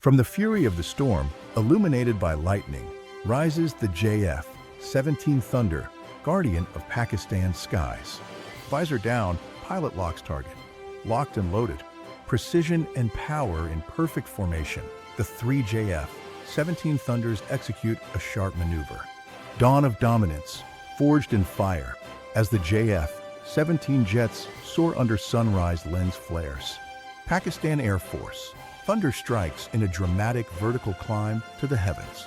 From the fury of the storm, illuminated by lightning, rises the JF-17 Thunder, guardian of Pakistan's skies. Visor down, pilot locks target. Locked and loaded. Precision and power in perfect formation. The three JF-17 Thunders execute a sharp maneuver. Dawn of dominance, forged in fire, as the JF-17 jets soar under sunrise lens flares. Pakistan Air Force. Thunder strikes in a dramatic vertical climb to the heavens.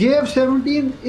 JF-17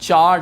4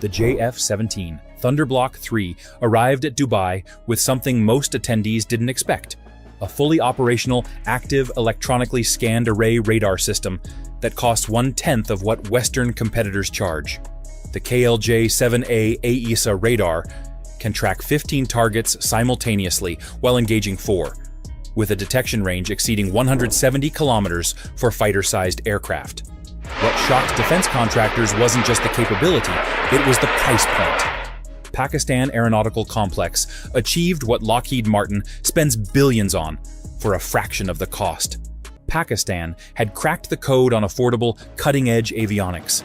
The JF-17 Thunder Block 3 arrived at Dubai with something most attendees didn't expect: a fully operational, active, electronically scanned array radar system that costs 1/10 of what Western competitors charge. The KLJ-7A AESA radar can track 15 targets simultaneously while engaging 4, with a detection range exceeding 170 kilometers for fighter-sized aircraft. What shocked defense contractors wasn't just the capability, it was the price point. Pakistan Aeronautical Complex achieved what Lockheed Martin spends billions on for a fraction of the cost. Pakistan had cracked the code on affordable, cutting-edge avionics.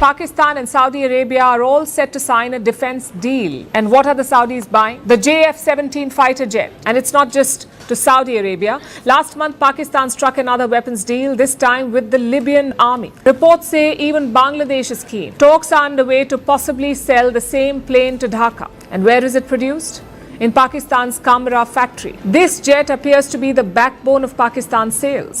Pakistan and Saudi Arabia are all set to sign a defense deal. And what are the Saudis buying? The JF-17 fighter jet. And it's not just to Saudi Arabia. Last month, Pakistan struck another weapons deal, this time with the Libyan army. Reports say even Bangladesh is keen. Talks are underway to possibly sell the same plane to Dhaka. And where is it produced? In Pakistan's Kamra factory. This jet appears to be the backbone of Pakistan's sales.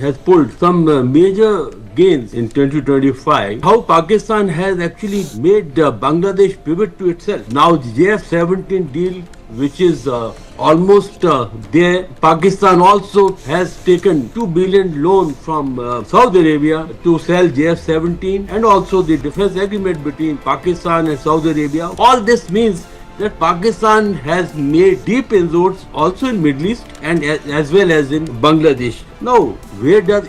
has pulled some major gains in 2025. How Pakistan has actually made Bangladesh pivot to itself. Now the JF-17 deal, which is almost there. Pakistan also has taken $2 billion loan from Saudi Arabia to sell JF-17, and also the defense agreement between Pakistan and Saudi Arabia. All this means that Pakistan has made deep inroads also in Middle East and as well as in Bangladesh. Now, where does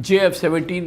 JF-17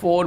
$4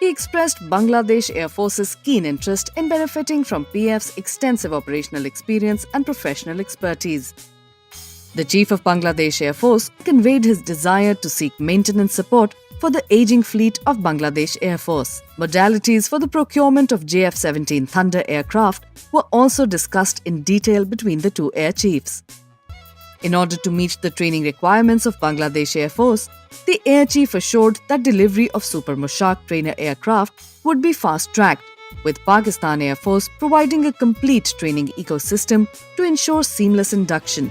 He expressed Bangladesh Air Force's keen interest in benefiting from PF's extensive operational experience and professional expertise. The Chief of Bangladesh Air Force conveyed his desire to seek maintenance support for the aging fleet of Bangladesh Air Force. Modalities for the procurement of JF-17 Thunder aircraft were also discussed in detail between the two air chiefs. In order to meet the training requirements of Bangladesh Air Force, the Air Chief assured that delivery of Super Mushak trainer aircraft would be fast-tracked, with Pakistan Air Force providing a complete training ecosystem to ensure seamless induction.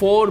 $4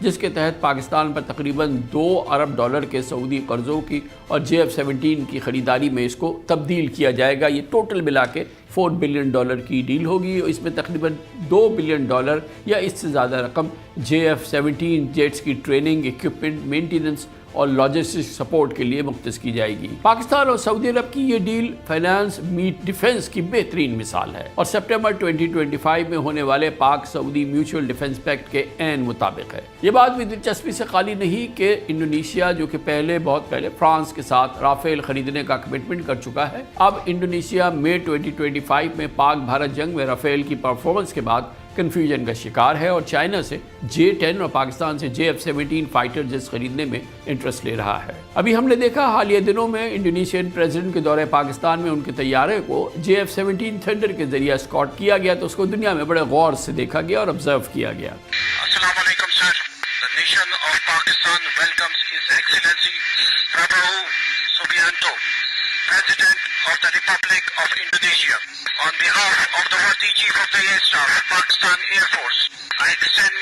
جس کے تحت پاکستان پر تقریباً $2 ارب کے سعودی قرضوں کی اور JF-17 کی خریداری میں اس کو تبدیل کیا جائے گا. یہ ٹوٹل ملا کے $4 بلین کی ڈیل ہوگی اور اس میں تقریباً $2 بلین یا اس سے زیادہ رقم JF-17 جیٹس کی ٹریننگ، ایکوپمنٹ، مینٹیننس اور لاجسٹک سپورٹ کے لیے مختص کی جائے گی. پاکستان اور سعودی عرب کی یہ ڈیل فائنانس میٹ ڈیفنس کی بہترین مثال ہے اور سپٹمبر 2025 میں ہونے والے پاک سعودی میوچل ڈیفنس پیکٹ کے عین مطابق ہے. یہ بات بھی دلچسپی سے خالی نہیں کہ انڈونیشیا جو کہ بہت پہلے فرانس کے ساتھ رافیل خریدنے کا کمٹمنٹ کر چکا ہے، اب انڈونیشیا مئی 2025 میں پاک بھارت جنگ میں رافیل کی پرفارمنس کے بعد کنفیوژن کا شکار ہے اور چائنا سے J-10 اور پاکستان سے JF-17 فائٹر جیٹس خریدنے میں انٹرسٹ لے رہا ہے. ابھی ہم نے دیکھا حالیہ دنوں میں انڈونیشین پریزیڈنٹ کے دورے پاکستان میں ان کے طیارے کو JF-17 تھنڈر کے ذریعہ اسکاٹ کیا گیا تو اس کو دنیا میں بڑے غور سے دیکھا گیا اور آبزرو کیا گیا. السلام علیکم سر. The nation of Pakistan welcomes His Excellency Prabowo Subianto, President of the Republic of Indonesia. On behalf of the worthy Chief of the Air Staff, Pakistan Air Force, I extend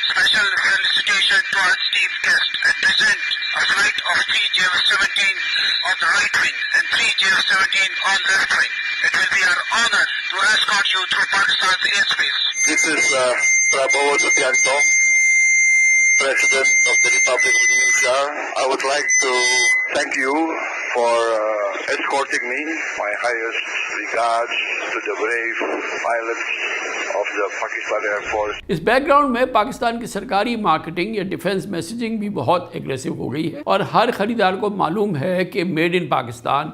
special felicitation to our esteemed guest and present a flight of 3 JF-17 on the right wing and 3 JF-17 on left wing. It will be our honor to escort you through Pakistan's airspace. This is Prabowo Subianto, President of the Republic of Indonesia. I would like to thank you for escorting me. My highest regards to the brave pilots of the Pakistan Air Force. اس background میں پاکستان کی سرکاری marketing یا defence messaging بھی بہت aggressive ہو گئی ہے اور ہر خریدار کو معلوم ہے کہ made in Pakistan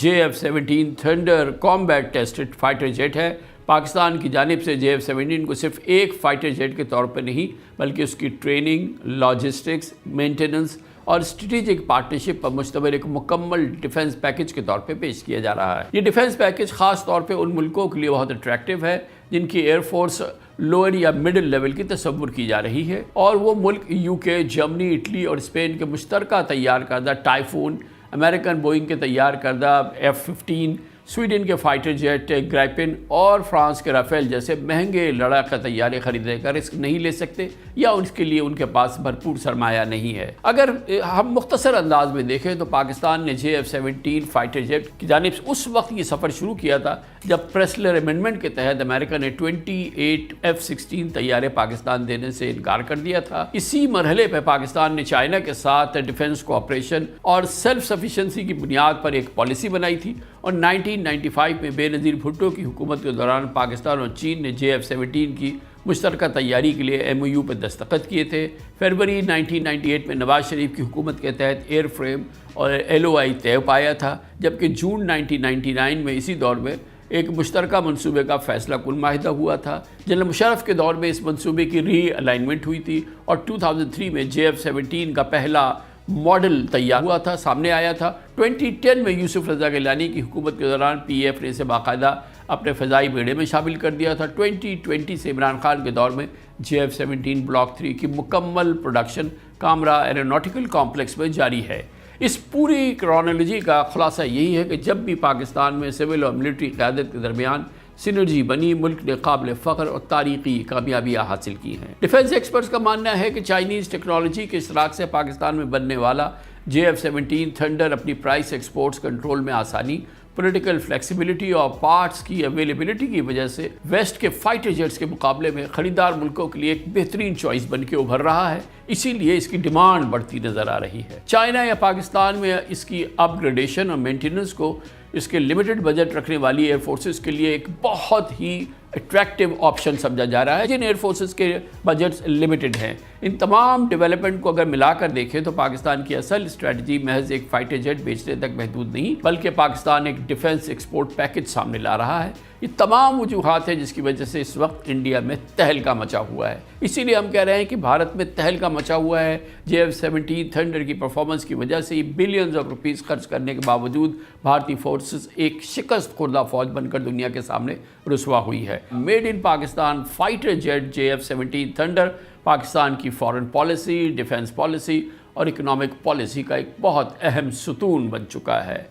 JF-17 thunder combat tested fighter jet ہے. پاکستان کی جانب سے JF-17 کو صرف ایک فائٹر جیٹ کے طور پر نہیں بلکہ اس کی ٹریننگ، لاجسٹکس، مینٹیننس اور اسٹریٹجک پارٹنرشپ پر مشتمل ایک مکمل ڈیفنس پیکج کے طور پہ پیش کیا جا رہا ہے. یہ ڈیفنس پیکج خاص طور پہ ان ملکوں کے لیے بہت اٹریکٹیو ہے جن کی ایئر فورس لوئر یا مڈل لیول کی تصور کی جا رہی ہے اور وہ ملک UK، جرمنی، اٹلی اور اسپین کے مشترکہ تیار کردہ ٹائفون، امریکن بوئنگ کے تیار کردہ F-15، سویڈن کے فائٹر جیٹ گرائپن اور فرانس کے رافیل جیسے مہنگے لڑاکا طیارے خریدنے کا رسک نہیں لے سکتے یا اس کے لیے ان کے پاس بھرپور سرمایہ نہیں ہے. اگر ہم مختصر انداز میں دیکھیں تو پاکستان نے JF-17 فائٹر جیٹ کی جانب سے اس وقت یہ سفر شروع کیا تھا جب پریسلر امینڈمنٹ کے تحت امریکہ نے 28 F-16 طیارے پاکستان دینے سے انکار کر دیا تھا. اسی مرحلے پہ پاکستان نے چائنا کے ساتھ ڈیفنس کوآپریشن اور سیلف سفیشنسی کی بنیاد پر ایک پالیسی بنائی تھی اور 1995 میں بے نظیر بھٹو کی حکومت کے دوران پاکستان اور چین نے JF-17 کی مشترکہ تیاری کے لیے MOU پر دستخط کیے تھے. فروری 1998 میں نواز شریف کی حکومت کے تحت ایئر فریم اور LOI طے پایا تھا جبکہ جون 1999 میں اسی دور میں ایک مشترکہ منصوبے کا فیصلہ کن معاہدہ ہوا تھا. جنرل مشرف کے دور میں اس منصوبے کی ری الائنمنٹ ہوئی تھی اور 2003 میں JF-17 کا پہلا ماڈل تیار ہوا تھا، سامنے آیا تھا. 2010 میں یوسف رضا گیلانی کی حکومت کے دوران PF نے اسے باقاعدہ اپنے فضائی بیڑے میں شامل کر دیا تھا. 2020 سے عمران خان کے دور میں JF-17 بلاک 3 کی مکمل پروڈکشن کامرا ایروناٹیکل کمپلیکس میں جاری ہے. اس پوری کرونالوجی کا خلاصہ یہی ہے کہ جب بھی پاکستان میں سول اور ملٹری قیادت کے درمیان سینرجی بنی، ملک نے قابل فخر اور تاریخی کامیابیاں حاصل کی ہیں. ڈیفنس ایکسپرٹس کا ماننا ہے کہ چائنیز ٹیکنالوجی کے اشتراک سے پاکستان میں بننے والا JF-17 تھنڈر اپنی پرائس ایکسپورٹس کنٹرول میں آسانی، پولیٹیکل فلیکسیبلٹی اور پارٹس کی اویلیبلٹی کی وجہ سے ویسٹ کے فائٹر جیٹس کے مقابلے میں خریدار ملکوں کے لیے ایک بہترین چوائس بن کے ابھر رہا ہے. اسی لیے اس کی ڈیمانڈ بڑھتی نظر آ رہی ہے. چائنا یا پاکستان میں اس کی اپ گریڈیشن اور مینٹیننس کو اس کے لمیٹڈ بجٹ رکھنے والی ایئر فورسز کے لیے ایک بہت ہی اٹریکٹیو آپشن سمجھا جا رہا ہے جن ایئر فورسز کے بجٹس لمیٹڈ ہیں. ان تمام ڈیولپمنٹ کو اگر ملا کر دیکھیں تو پاکستان کی اصل اسٹریٹجی محض ایک فائٹر جیٹ بیچنے تک محدود نہیں بلکہ پاکستان ایک ڈیفنس ایکسپورٹ پیکج سامنے لا رہا ہے. یہ تمام وجوہات ہیں جس کی وجہ سے اس وقت انڈیا میں تہلکہ مچا ہوا ہے. اسی لیے ہم کہہ رہے ہیں کہ بھارت میں تہلکہ مچا ہوا ہے. JF-17 تھنڈر کی پرفارمنس کی وجہ سے بلینز آف روپیز خرچ کرنے کے باوجود بھارتی فورسز ایک شکست خوردہ فوج بن کر دنیا کے سامنے رسوا ہوئی ہے. Made in Pakistan fighter jet JF-17 thunder Pakistan کی فارن پالیسی، ڈیفنس پالیسی اور اکنامک پالیسی کا ایک بہت اہم ستون بن چکا ہے.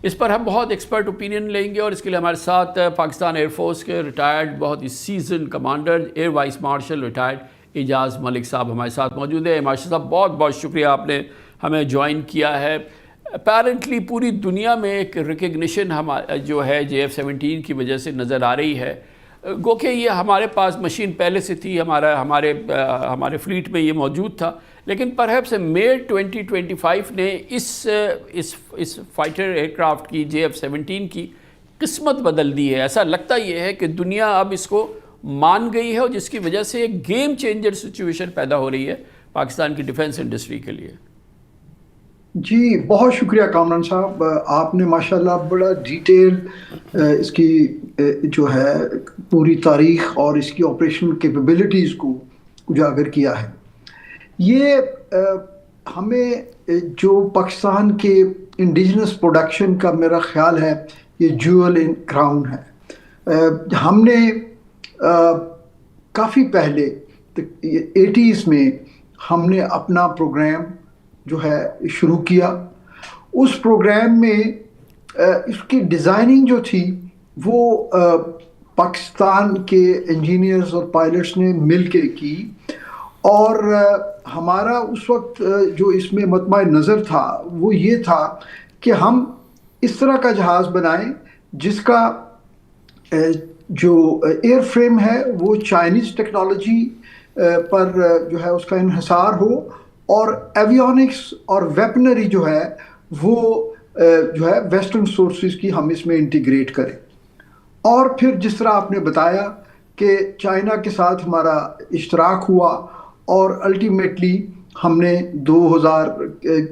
اس پر ہم بہت ایکسپرٹ اوپینین لیں گے اور اس کے لیے ہمارے ساتھ پاکستان ایئر فورس کے ریٹائرڈ بہت ہی season commander air vice marshal retired Ijaz Malik صاحب ہمارے ساتھ موجود ہیں. ماشاء اللہ بہت بہت شکریہ آپ نے ہمیں جوائن کیا ہے. اپیرنٹلی پوری دنیا میں ایک ریکگنیشن جو ہے JF-17 کی وجہ سے نظر آ رہی ہے. گو کہ یہ ہمارے پاس مشین پہلے سے تھی, ہمارے فلیٹ میں یہ موجود تھا, لیکن پرہیپس مئی 2025 نے اس فائٹر ایئر کرافٹ کی JF-17 کی قسمت بدل دی ہے. ایسا لگتا یہ ہے کہ دنیا اب اس کو مان گئی ہے, اور جس کی وجہ سے ایک گیم چینجر سچویشن پیدا ہو رہی ہے پاکستان کی ڈیفنس انڈسٹری کے لیے. جی بہت شکریہ کامران صاحب, آپ نے ماشاءاللہ بڑا ڈیٹیل اس کی جو ہے پوری تاریخ اور اس کی آپریشنل کیپیبلٹیز کو اجاگر کیا ہے. یہ ہمیں جو پاکستان کے انڈیجنس پروڈکشن کا میرا خیال ہے یہ جوئل ان کراؤن ہے. ہم نے کافی پہلے 80s میں ہم نے اپنا پروگرام جو ہے شروع کیا. اس پروگرام میں اس کی ڈیزائننگ جو تھی وہ پاکستان کے انجینئرز اور پائلٹس نے مل کے کی, اور ہمارا اس وقت جو اس میں مطمع نظر تھا وہ یہ تھا کہ ہم اس طرح کا جہاز بنائیں جس کا جو ایئر فریم ہے وہ چائنیز ٹیکنالوجی پر جو ہے اس کا انحصار ہو, اور ایویونکس اور ویپنری جو ہے وہ جو ہے ویسٹرن سورسز کی ہم اس میں انٹیگریٹ کریں. اور پھر جس طرح آپ نے بتایا کہ چائنا کے ساتھ ہمارا اشتراک ہوا, اور الٹیمیٹلی ہم نے 2000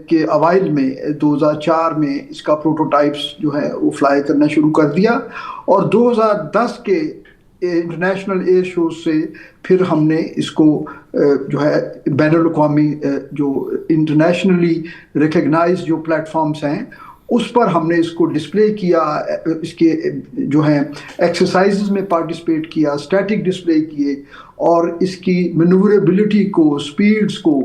کے اوائل میں 2004 میں اس کا پروٹوٹائپس جو ہے وہ فلائی کرنا شروع کر دیا, اور 2010 کے انٹرنیشنل ایئر شوز سے پھر ہم نے اس کو جو ہے بین الاقوامی جو انٹرنیشنلی ریکگنائز جو پلیٹ فارمز ہیں اس پر ہم نے اس کو ڈسپلے کیا, اس کے جو ہیں ایکسرسائزز میں پارٹیسپیٹ کیا, اسٹیٹک ڈسپلے کیے, اور اس کی مینوربلٹی کو, سپیڈز کو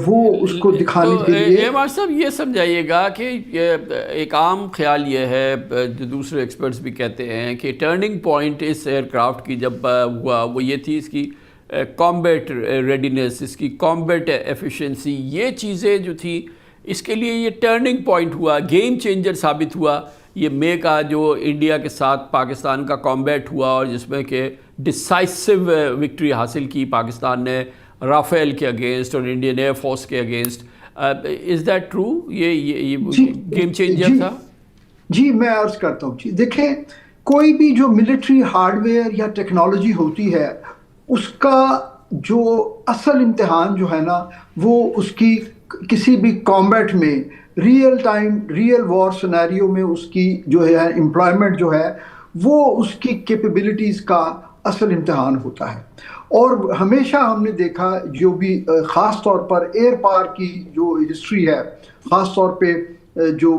وہ اس کو دکھانے کے لیے. احمد صاحب یہ سمجھائیے گا کہ ایک عام خیال یہ ہے, جو دوسرے ایکسپرٹس بھی کہتے ہیں کہ ٹرننگ پوائنٹ اس ایئر کرافٹ کی جب ہوا وہ یہ تھی اس کی کامبیٹ ریڈینس, اس کی کامبیٹ ایفیشنسی, یہ چیزیں جو تھی اس کے لیے یہ ٹرننگ پوائنٹ ہوا, گیم چینجر ثابت ہوا. یہ مے کا جو انڈیا کے ساتھ پاکستان کا کامبیٹ ہوا, اور جس میں کہ ڈسائسو وکٹری حاصل کی پاکستان نے رافیل کے اگینسٹ اور انڈین ایئر فورس کے اگینسٹ. Is that true? یہ گیم چینجر تھا؟ جی میں عرض کرتا ہوں. جی دیکھیں, کوئی بھی جو ملٹری ہارڈ ویئر یا ٹیکنالوجی ہوتی ہے اس کا جو اصل امتحان جو ہے نا وہ اس کی کسی بھی کامبیٹ میں real time real war scenario میں اس کی جو ہے امپلائمنٹ جو ہے وہ اس کی کیپیبلٹیز کا اصل امتحان ہوتا ہے. اور ہمیشہ ہم نے دیکھا جو بھی خاص طور پر ایئر پار کی جو ہسٹری ہے, خاص طور پہ جو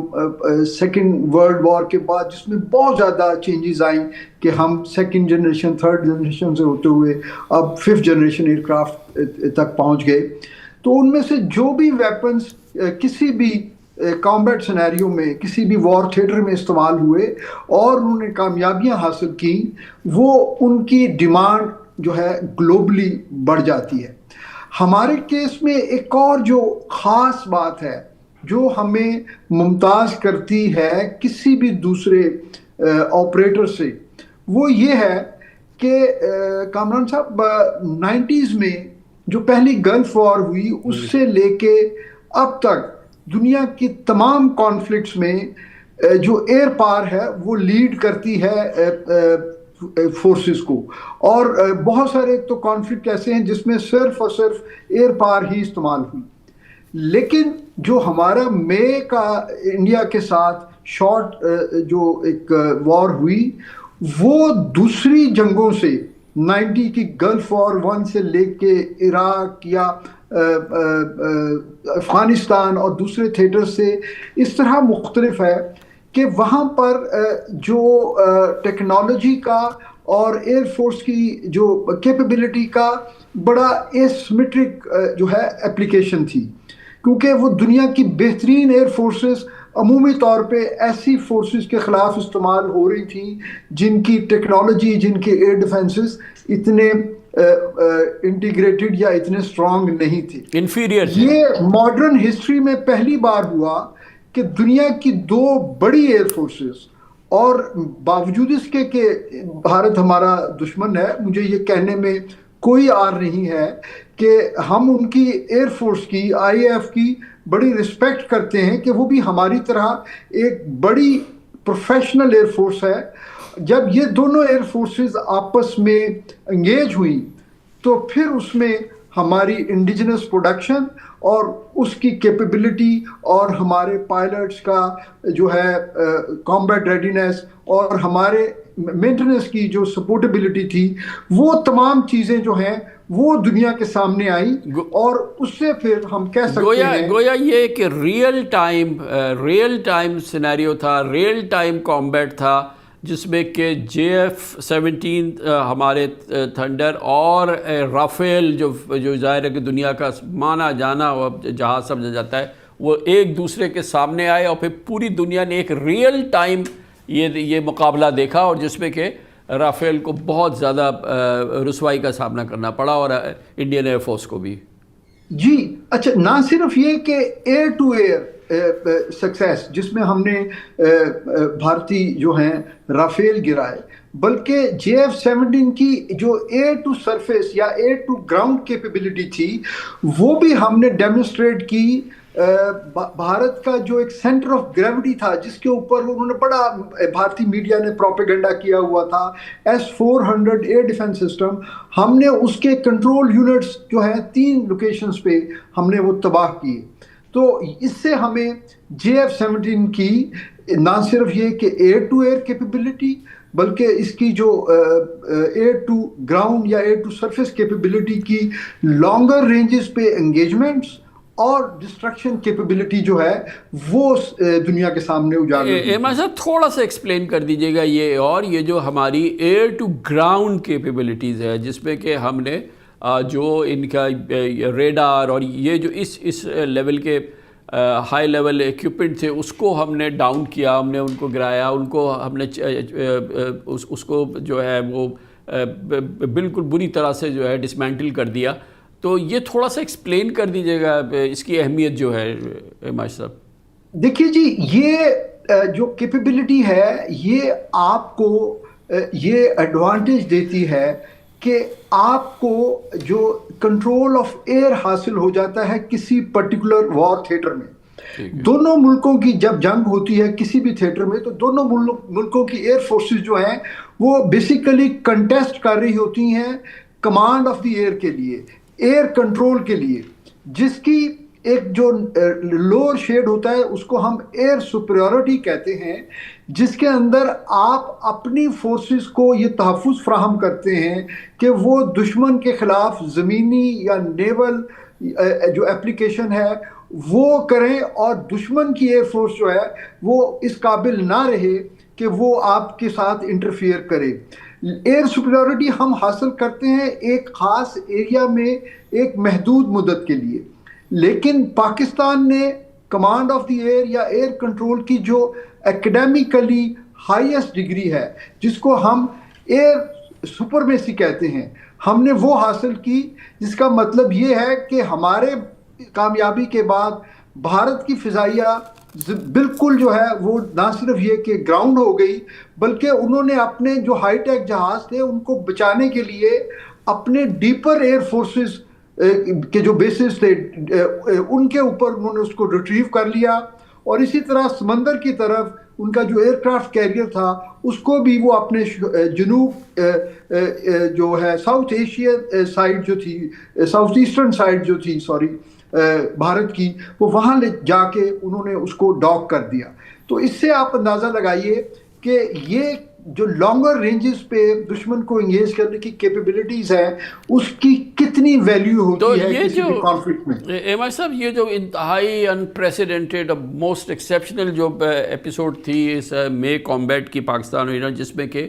سیکنڈ ورلڈ وار کے بعد جس میں بہت زیادہ چینجز آئیں کہ ہم سیکنڈ جنریشن تھرڈ جنریشن سے ہوتے ہوئے اب 5th جنریشن ایئر کرافٹ تک پہنچ گئے, تو ان میں سے جو بھی ویپنز کسی بھی کامبیٹ سینیریو میں کسی بھی وار تھیٹر میں استعمال ہوئے اور انہوں نے کامیابیاں حاصل کیں, وہ ان کی ڈیمانڈ جو ہے گلوبلی بڑھ جاتی ہے. ہمارے کیس میں ایک اور جو خاص بات ہے جو ہمیں ممتاز کرتی ہے کسی بھی دوسرے آپریٹر سے, وہ یہ ہے کہ کامران صاحب 90s میں جو پہلی گلف وار ہوئی اس سے لے کے اب تک دنیا کی تمام کانفلکٹس میں جو ایئر پار ہے وہ لیڈ کرتی ہے فورسز کو, اور بہت سارے تو کانفلکٹ ایسے ہیں جس میں صرف اور صرف ایئر پار ہی استعمال ہوئی. لیکن جو ہمارا مے کا انڈیا کے ساتھ شارٹ جو ایک وار ہوئی وہ دوسری جنگوں سے 90 کی گلف وار 1 سے لے کے عراق یا افغانستان اور دوسرے تھیٹر سے اس طرح مختلف ہے کہ وہاں پر جو ٹیکنالوجی کا اور ایئر فورس کی جو کیپیبلٹی کا بڑا ایسیمیٹرک جو ہے اپلیکیشن تھی, کیونکہ وہ دنیا کی بہترین ایئر فورسز عمومی طور پہ ایسی فورسز کے خلاف استعمال ہو رہی تھیں جن کی ٹیکنالوجی, جن کے ایئر ڈیفنسز اتنے انٹیگریٹڈ یا اتنے اسٹرانگ نہیں تھے, انفیریئر. یہ ماڈرن ہسٹری میں پہلی بار ہوا کہ دنیا کی دو بڑی ایئر فورسز, اور باوجود اس کے کہ بھارت ہمارا دشمن ہے, مجھے یہ کہنے میں کوئی آر نہیں ہے کہ ہم ان کی ایئر فورس کی, آئی اے ایف کی بڑی رسپیکٹ کرتے ہیں کہ وہ بھی ہماری طرح ایک بڑی پروفیشنل ایئر فورس ہے. جب یہ دونوں ایئر فورسز آپس میں انگیج ہوئی تو پھر اس میں ہماری انڈیجنس پروڈکشن اور اس کی کیپیبلٹی اور ہمارے پائلٹس کا جو ہے کامبیٹ ریڈینس اور ہمارے مینٹیننس کی جو سپورٹیبلٹی تھی, وہ تمام چیزیں جو ہیں وہ دنیا کے سامنے آئی, اور اس سے پھر ہم کہہ سکتے ہیں گویا یہ کہ ریئل ٹائم سینیریو تھا, ریئل ٹائم کامبیٹ تھا, جس میں کہ JF-17 ہمارے تھنڈر اور رافیل جو ظاہر ہے کہ دنیا کا مانا جانا جہاز سمجھا جاتا ہے, وہ ایک دوسرے کے سامنے آئے, اور پھر پوری دنیا نے ایک ریئل ٹائم یہ مقابلہ دیکھا, اور جس میں کہ رافیل کو بہت زیادہ رسوائی کا سامنا کرنا پڑا, اور انڈین ایئر فورس کو بھی. جی اچھا, نہ صرف یہ کہ ایئر ٹو ایئر سکسیس جس میں ہم نے بھارتی جو ہیں رافیل گرائے, بلکہ JF-17 کی جو ایئر ٹو سرفیس یا ایئر ٹو گراؤنڈ کیپیبلٹی تھی وہ بھی ہم نے ڈیمونسٹریٹ کی. بھارت کا جو ایک سینٹر آف گریوٹی تھا جس کے اوپر انہوں نے بڑا بھارتی میڈیا نے پروپیگنڈا کیا ہوا تھا, S-400 ایئر ڈیفنس سسٹم, ہم نے اس کے کنٹرول یونٹس جو ہیں 3 لوکیشنز پہ ہم نے وہ تباہ کیے. تو اس سے ہمیں JF-17 کی نہ صرف یہ کہ ایئر ٹو ایئر کیپیبلٹی بلکہ اس کی جو ایئر ٹو گراؤنڈ یا ایئر ٹو سرفیس کیپیبلٹی کی لانگر رینجز پہ انگیجمنٹس اور ڈسٹرکشن کیپیبلٹی جو ہے وہ دنیا کے سامنے اجاگر. ایمان صاحب تھوڑا سا ایکسپلین کر دیجیے گا یہ, اور یہ جو ہماری ایئر ٹو گراؤنڈ کیپیبلٹیز ہے جس میں کہ ہم نے جو ان کا ریڈار اور یہ جو اس لیول کے ہائی لیول ایکوپمنٹ تھے اس کو ہم نے ڈاؤن کیا, ہم نے ان کو گرایا, ان کو ہم نے اس کو جو ہے وہ بالکل بری طرح سے جو ہے ڈسمینٹل کر دیا. تو یہ تھوڑا سا ایکسپلین کر دیجیے گا اس کی اہمیت جو ہے ماش صاحب. دیکھیے جی, یہ جو کیپیبلٹی ہے یہ آپ کو یہ ایڈوانٹیج دیتی ہے کہ آپ کو جو کنٹرول آف ایئر حاصل ہو جاتا ہے کسی پرٹیکولر وار تھیٹر میں. دونوں ملکوں کی جب جنگ ہوتی ہے کسی بھی تھیٹر میں تو دونوں ملکوں کی ایئر فورسز جو ہیں وہ بیسیکلی کنٹیسٹ کر رہی ہوتی ہیں کمانڈ آف دی ایئر کے لیے, ایئر کنٹرول کے لیے, جس کی ایک جو لوور شیڈ ہوتا ہے اس کو ہم ایئر سپریورٹی کہتے ہیں, جس کے اندر آپ اپنی فورسز کو یہ تحفظ فراہم کرتے ہیں کہ وہ دشمن کے خلاف زمینی یا نیول جو اپلیکیشن ہے وہ کریں, اور دشمن کی ایئر فورس جو ہے وہ اس قابل نہ رہے کہ وہ آپ کے ساتھ انٹرفیئر کرے. ایئر سپریورٹی ہم حاصل کرتے ہیں ایک خاص ایریا میں ایک محدود مدت کے لیے, لیکن پاکستان نے کمانڈ آف دی ایئر یا ایئر کنٹرول کی جو ایکڈیمیکلی ہائیسٹ ڈگری ہے جس کو ہم ایئر سپرمیسی کہتے ہیں, ہم نے وہ حاصل کی, جس کا مطلب یہ ہے کہ ہمارے کامیابی کے بعد بھارت کی فضائیہ بالکل جو ہے وہ نہ صرف یہ کہ گراؤنڈ ہو گئی بلکہ انہوں نے اپنے جو ہائی ٹیک جہاز تھے ان کو بچانے کے لیے اپنے ڈیپر ایئر فورسز کے جو بیسز تھے ان کے اوپر انہوں نے اس کو ریٹریو کر لیا, اور اسی طرح سمندر کی طرف ان کا جو ایئر کرافٹ کیریئر تھا اس کو بھی وہ اپنے جنوب جو ہے ساؤتھ ایشیا سائڈ جو تھی, ساؤتھ ایسٹرن سائڈ جو تھی بھارت کی, وہ وہاں لے جا کے انہوں نے اس کو ڈاک کر دیا. تو اس سے آپ اندازہ لگائیے کہ یہ جو لانگر رینجز پہ دشمن کو انگیج کرنے کی کیپیبلٹیز ہیں اس کی کتنی ویلیو ہوتی ہے کسی بھی کانفلکٹ میں. احمد صاحب یہ جو انتہائی انپریسیڈنٹڈ موسٹ ایکسیپشنل جو ایپیسوڈ تھی اس مے کامبیٹ کی پاکستان میں, جس میں کہ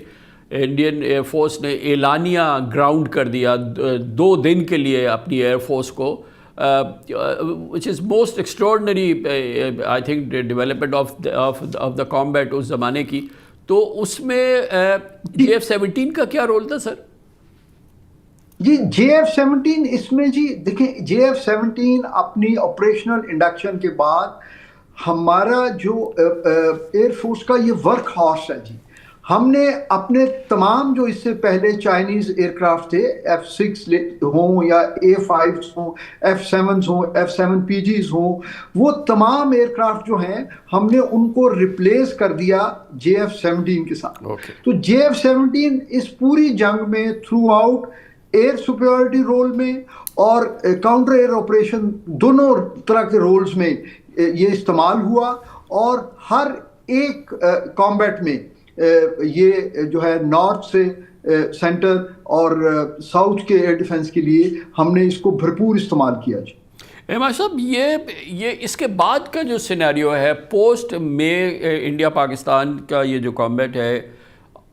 انڈین ایئر فورس نے اعلانیہ گراؤنڈ کر دیا 2 دن کے لیے اپنی ایئر فورس کو, which is most extraordinary I think development of the combat اس زمانے کی. تو اس میں JF-17 کا کیا رول تھا سر؟ جی JF-17 اس میں جی دیکھیں JF-17 اپنی آپریشنل انڈکشن کے بعد ہمارا جو ایئر فورس کا یہ ورک ہارس ہے جی. ہم نے اپنے تمام جو اس سے پہلے چائنیز ایئرکرافٹ تھے F-6 ہوں یا A-5 ہوں F-7 ہوں F-7PGs ہوں, وہ تمام ایئرکرافٹ جو ہیں ہم نے ان کو ریپلیس کر دیا JF-17 کے ساتھ. تو JF-17 اس پوری جنگ میں تھرو آؤٹ ایئر سپیورٹی رول میں اور کاؤنٹر ایئر آپریشن دونوں طرح کے رولز میں یہ استعمال ہوا, اور ہر ایک کامبیٹ میں یہ جو ہے نارتھ سے سینٹر اور ساؤتھ کے ایئر ڈیفنس کے لیے ہم نے اس کو بھرپور استعمال کیا جی. امام صاحب یہ اس کے بعد کا جو سینیریو ہے پوسٹ میں انڈیا پاکستان کا یہ جو کامبیٹ ہے,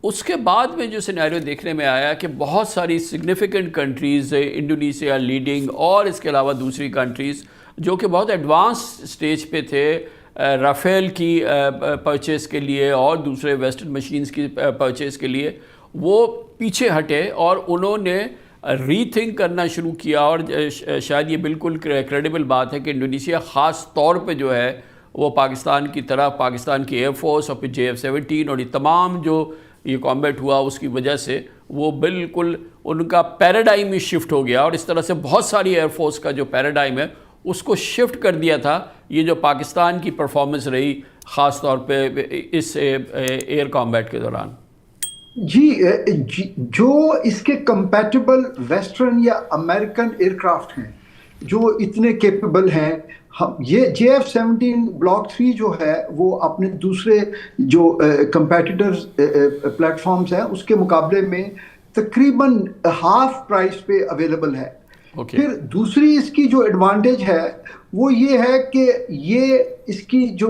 اس کے بعد میں جو سینیریو دیکھنے میں آیا کہ بہت ساری سگنیفیکنٹ کنٹریز, انڈونیشیا لیڈنگ اور اس کے علاوہ دوسری کنٹریز جو کہ بہت ایڈوانس سٹیج پہ تھے رافیل کی پرچیز کے لیے اور دوسرے ویسٹرن مشینز کی پرچیز کے لیے, وہ پیچھے ہٹے اور انہوں نے ری تھنک کرنا شروع کیا. اور شاید یہ بالکل کریڈیبل بات ہے کہ انڈونیشیا خاص طور پہ جو ہے وہ پاکستان کی طرف, پاکستان کی ایئر فورس اور پھر JF-17 اور یہ تمام جو یہ کامبیٹ ہوا اس کی وجہ سے وہ بالکل ان کا پیراڈائم ہی شفٹ ہو گیا, اور اس طرح سے بہت ساری ایئر فورس کا جو پیراڈائم ہے اس کو شفٹ کر دیا تھا یہ جو پاکستان کی پرفارمنس رہی خاص طور پہ اس ایئر کامبیٹ کے دوران. جی جو اس کے کمپیٹیبل ویسٹرن یا امریکن ایئرکرافٹ ہیں جو اتنے کیپیبل ہیں, یہ JF-17 بلاک 3 جو ہے وہ اپنے دوسرے جو کمپیٹیٹرز پلیٹ فارمز ہیں اس کے مقابلے میں تقریباً ہاف پرائس پہ اویلیبل ہے. پھر دوسری اس کی جو ایڈوانٹیج ہے وہ یہ ہے کہ یہ اس کی جو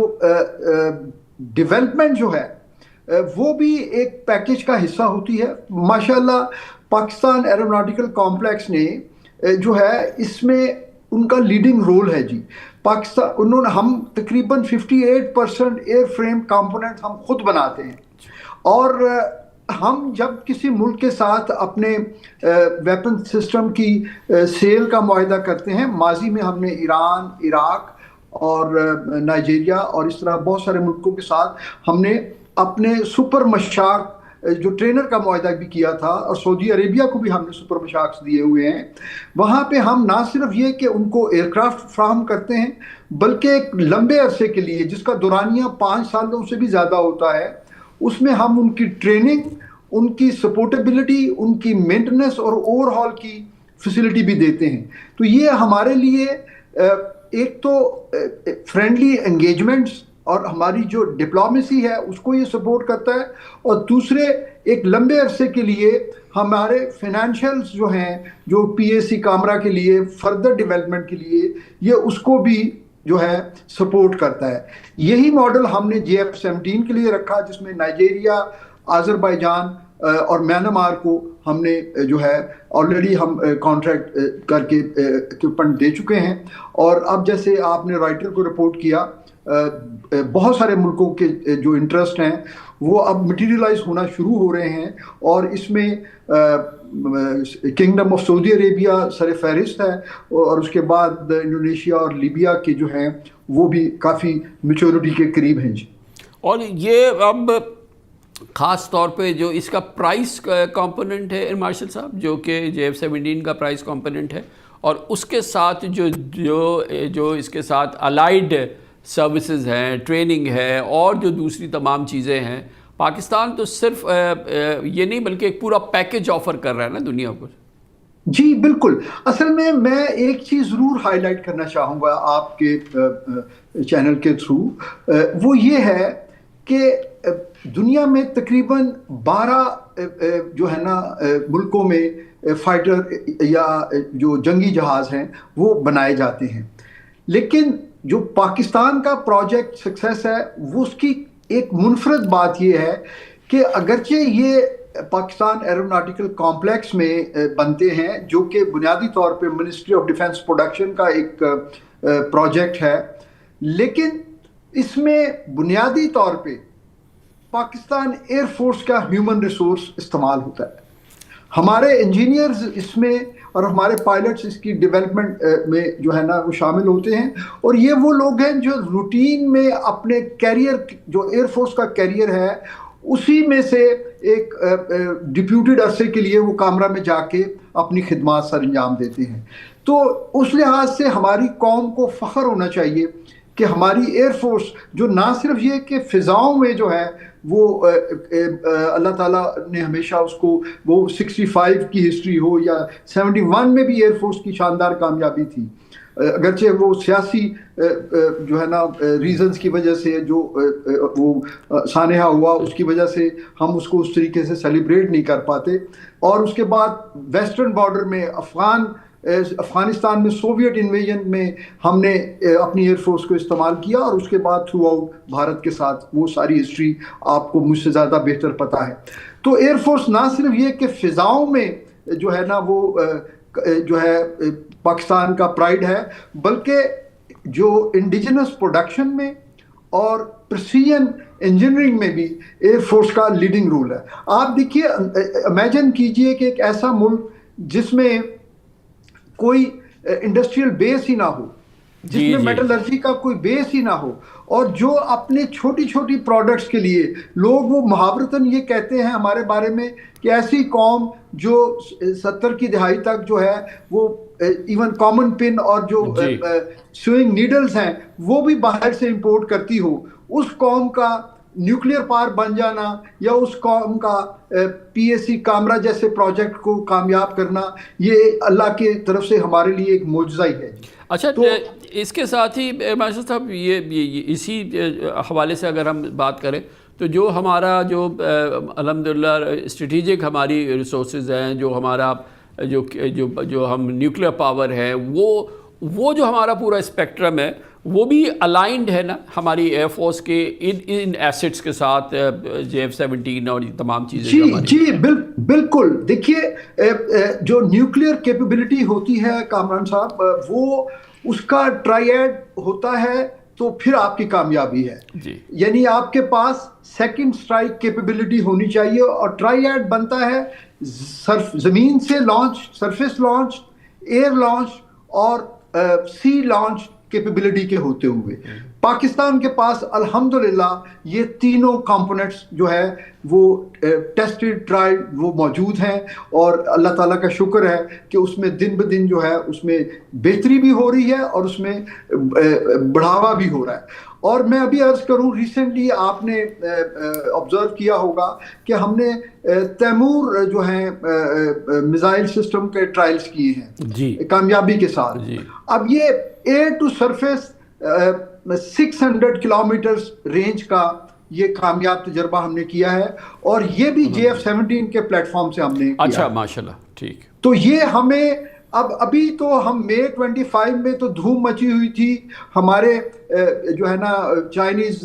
ڈیولپمنٹ جو ہے وہ بھی ایک پیکیج کا حصہ ہوتی ہے. ماشاءاللہ پاکستان ایروناٹیکل کمپلیکس نے جو ہے اس میں ان کا لیڈنگ رول ہے جی. پاکستان ہم تقریباً 58% ایئر فریم کمپوننٹ ہم خود بناتے ہیں, اور ہم جب کسی ملک کے ساتھ اپنے ویپن سسٹم کی سیل کا معاہدہ کرتے ہیں, ماضی میں ہم نے ایران, عراق اور نائجیریا اور اس طرح بہت سارے ملکوں کے ساتھ ہم نے اپنے سپر مشاق جو ٹرینر کا معاہدہ بھی کیا تھا, اور سعودی عربیہ کو بھی ہم نے سپر مشاقس دیے ہوئے ہیں. وہاں پہ ہم نہ صرف یہ کہ ان کو ایئرکرافٹ فراہم کرتے ہیں بلکہ ایک لمبے عرصے کے لیے جس کا دورانیہ 5 سالوں سے بھی زیادہ ہوتا ہے, اس میں ہم ان کی ٹریننگ, ان کی سپورٹیبلٹی, ان کی مینٹننس اور اوور ہال کی فیسلٹی بھی دیتے ہیں. تو یہ ہمارے لیے ایک تو فرینڈلی انگیجمنٹس اور ہماری جو ڈپلومیسی ہے اس کو یہ سپورٹ کرتا ہے, اور دوسرے ایک لمبے عرصے کے لیے ہمارے فائنینشیلز جو ہیں جو PAC کامرا کے لیے فردر ڈیولپمنٹ کے لیے یہ اس کو بھی جو ہے سپورٹ کرتا ہے. یہی ماڈل ہم نے JF-17 کے لیے رکھا جس میں نائجیریا, آذربائیجان اور میانمار کو ہم نے جو ہے آلریڈی ہم کانٹریکٹ کر کے اکوپمنٹ دے چکے ہیں. اور اب جیسے آپ نے رائٹر کو رپورٹ کیا, بہت سارے ملکوں کے جو انٹرسٹ ہیں وہ اب مٹیریلائز ہونا شروع ہو رہے ہیں, اور اس میں کنگڈم آف سعودی عربیہ سر فہرست ہے, اور اس کے بعد انڈونیشیا اور لیبیا کے جو ہیں وہ بھی کافی میچورٹی کے قریب ہیں جی. اور یہ اب خاص طور پہ جو اس کا پرائس کمپوننٹ ہے مارشل صاحب, جو کہ JF-17 کا پرائس کمپوننٹ ہے, اور اس کے ساتھ جو اس کے ساتھ الائیڈ سروسز ہیں, ٹریننگ ہے اور جو دوسری تمام چیزیں ہیں, پاکستان تو صرف یہ نہیں بلکہ ایک پورا پیکیج آفر کر رہا ہے نا دنیا کو. جی بالکل. اصل میں ایک چیز ضرور ہائی لائٹ کرنا چاہوں گا آپ کے چینل کے تھرو, وہ یہ ہے کہ دنیا میں تقریباً 12 جو ہے نا ملکوں میں فائٹر یا جو جنگی جہاز ہیں وہ بنائے جاتے ہیں, لیکن جو پاکستان کا پروجیکٹ سکسیس ہے وہ اس کی ایک منفرد بات یہ ہے کہ اگرچہ یہ پاکستان ایروناٹیکل کمپلیکس میں بنتے ہیں جو کہ بنیادی طور پہ منسٹری آف ڈیفنس پروڈکشن کا ایک پروجیکٹ ہے, لیکن اس میں بنیادی طور پہ پاکستان ایئر فورس کا ہیومن ریسورس استعمال ہوتا ہے. ہمارے انجینئرز اس میں اور ہمارے پائلٹس اس کی ڈیولپمنٹ میں جو ہے نا وہ شامل ہوتے ہیں, اور یہ وہ لوگ ہیں جو روٹین میں اپنے کیریئر, جو ایئر فورس کا کیریئر ہے اسی میں سے ایک ڈپیوٹیڈ عرصے کے لیے وہ کامرہ میں جا کے اپنی خدمات سر انجام دیتے ہیں. تو اس لحاظ سے ہماری قوم کو فخر ہونا چاہیے کہ ہماری ایئر فورس جو نہ صرف یہ کہ فضاؤں میں جو ہے وہ اللہ تعالیٰ نے ہمیشہ اس کو, وہ 65 کی ہسٹری ہو یا 71 میں بھی ایئر فورس کی شاندار کامیابی تھی, اگرچہ وہ سیاسی جو ہے نا ریزنز کی وجہ سے جو وہ سانحہ ہوا اس کی وجہ سے ہم اس کو اس طریقے سے سیلیبریٹ نہیں کر پاتے. اور اس کے بعد ویسٹرن بارڈر میں افغانستان میں سوویٹ انویژن میں ہم نے اپنی ایئر فورس کو استعمال کیا, اور اس کے بعد تھرو آؤٹ بھارت کے ساتھ وہ ساری ہسٹری آپ کو مجھ سے زیادہ بہتر پتہ ہے. تو ایئر فورس نہ صرف یہ کہ فضاؤں میں جو ہے نا وہ جو ہے پاکستان کا پرائڈ ہے, بلکہ جو انڈیجنس پروڈکشن میں اور پریسیژن انجینئرنگ میں بھی ایئر فورس کا لیڈنگ رول ہے. آپ دیکھیے, امیجن کیجئے کہ ایک ایسا ملک جس میں کوئی انڈسٹریل بیس ہی نہ ہو, جس میں میٹلرجی کا کوئی بیس ہی نہ ہو, اور جو اپنے چھوٹی چھوٹی پروڈکٹس کے لیے لوگ وہ محاورتاً یہ کہتے ہیں ہمارے بارے میں کہ ایسی قوم جو 70 کی دہائی تک جو ہے وہ ایون کامن پن اور جو سوئنگ نیڈلز ہیں وہ بھی باہر سے امپورٹ کرتی ہو, اس قوم کا نیوکلیئر پاور بن جانا یا اس قوم کا پی ایس سی کامرہ جیسے پروجیکٹ کو کامیاب کرنا, یہ اللہ کی طرف سے ہمارے لیے ایک معجزہ ہی ہے. اچھا, اس کے ساتھ ہی ماشاء صاحب یہ اسی حوالے سے اگر ہم بات کریں تو جو ہمارا جو الحمدللہ اسٹریٹجک ہماری ریسورسز ہیں, جو ہمارا جو ہم نیوکلیئر پاور ہے, وہ جو ہمارا پورا اسپیکٹرم ہے وہ بھی الائنڈ ہے نا ہماری ایئر فورس کے ان ایسٹس کے ساتھ, JF-17 اور تمام چیزیں. جی بالکل. دیکھیے جو نیوکلیئر کیپیبلٹی ہوتی ہے کامران صاحب, وہ اس کا ٹرائیڈ ہوتا ہے تو پھر آپ کی کامیابی ہے. یعنی آپ کے پاس سیکنڈ سٹرائک کیپیبلٹی ہونی چاہیے, اور ٹرائیڈ بنتا ہے زمین سے launch, surface launch, air launch اور سی لانچ کیپیبلٹی کے ہوتے ہوئے. پاکستان کے پاس الحمدللہ یہ تینوں کمپوننٹس جو ہے وہ ٹیسٹڈ ٹرائیڈ وہ موجود ہیں, اور اللہ تعالیٰ کا شکر ہے کہ اس میں دن بدن جو ہے اس میں بہتری بھی ہو رہی ہے اور اس میں بڑھاوا بھی ہو رہا ہے. اور میں ابھی عرض کروں, ریسنٹلی آپ نے آبزرو کیا ہوگا کہ ہم نے تیمور جو ہیں میزائل سسٹم کے ٹرائلز کیے ہیں کامیابی کے ساتھ. اب یہ air to surface 600 kilometres range کا یہ کامیاب تجربہ ہم نے کیا ہے, اور یہ بھی JF-17 کے پلیٹ فارم سے ہم نے کیا. اچھا, ماشاءاللہ, ٹھیک. تو یہ ہمیں ابھی تو ہم May 25 میں تو دھوم مچی ہوئی تھی ہمارے جو ہے نا چائنیز